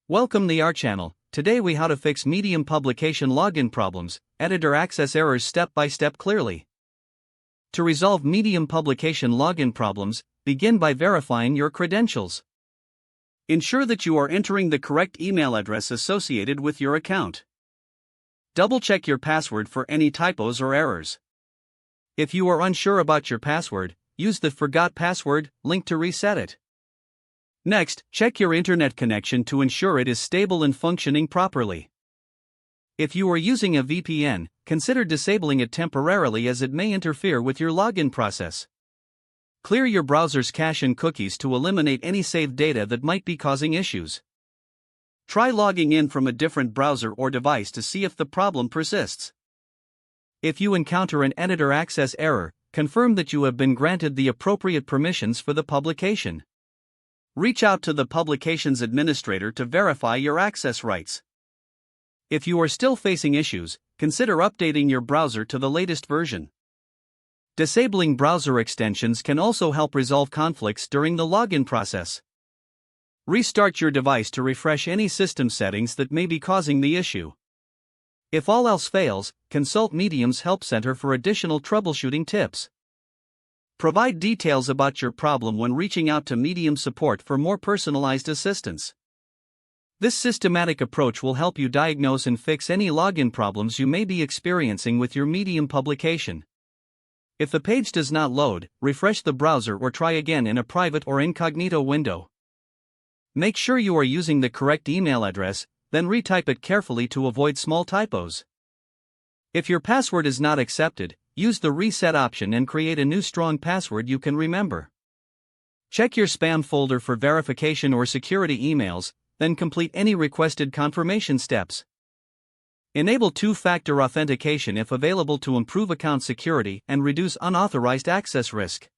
Welcome to our channel. Today we how to fix Medium publication login problems, editor access errors step by step clearly. To resolve Medium publication login problems, begin by verifying your credentials. Ensure that you are entering the correct email address associated with your account. Double-check your password for any typos or errors. If you are unsure about your password, use the Forgot Password link to reset it. Next, check your internet connection to ensure it is stable and functioning properly. If you are using a VPN, consider disabling it temporarily as it may interfere with your login process. Clear your browser's cache and cookies to eliminate any saved data that might be causing issues. Try logging in from a different browser or device to see if the problem persists. If you encounter an editor access error, confirm that you have been granted the appropriate permissions for the publication. Reach out to the publication's administrator to verify your access rights. If you are still facing issues, consider updating your browser to the latest version. Disabling browser extensions can also help resolve conflicts during the login process. Restart your device to refresh any system settings that may be causing the issue. If all else fails, consult Medium's Help Center for additional troubleshooting tips. Provide details about your problem when reaching out to Medium support for more personalized assistance. This systematic approach will help you diagnose and fix any login problems you may be experiencing with your Medium publication. If the page does not load, refresh the browser or try again in a private or incognito window. Make sure you are using the correct email address, then retype it carefully to avoid small typos. If your password is not accepted, use the reset option and create a new strong password you can remember. Check your spam folder for verification or security emails, then complete any requested confirmation steps. Enable two-factor authentication if available to improve account security and reduce unauthorized access risk.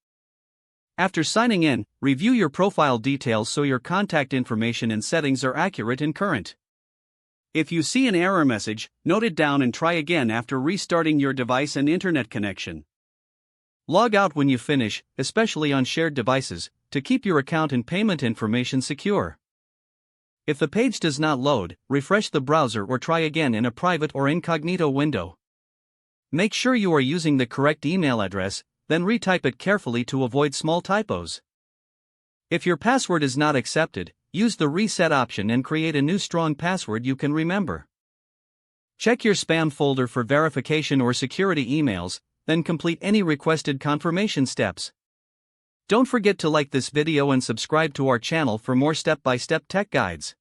After signing in, review your profile details so your contact information and settings are accurate and current. If you see an error message, note it down and try again after restarting your device and internet connection. Log out when you finish, especially on shared devices, to keep your account and payment information secure. If the page does not load, refresh the browser or try again in a private or incognito window. Make sure you are using the correct email address, then retype it carefully to avoid small typos. If your password is not accepted, use the reset option and create a new strong password you can remember. Check your spam folder for verification or security emails, then complete any requested confirmation steps. Don't forget to like this video and subscribe to our channel for more step-by-step tech guides.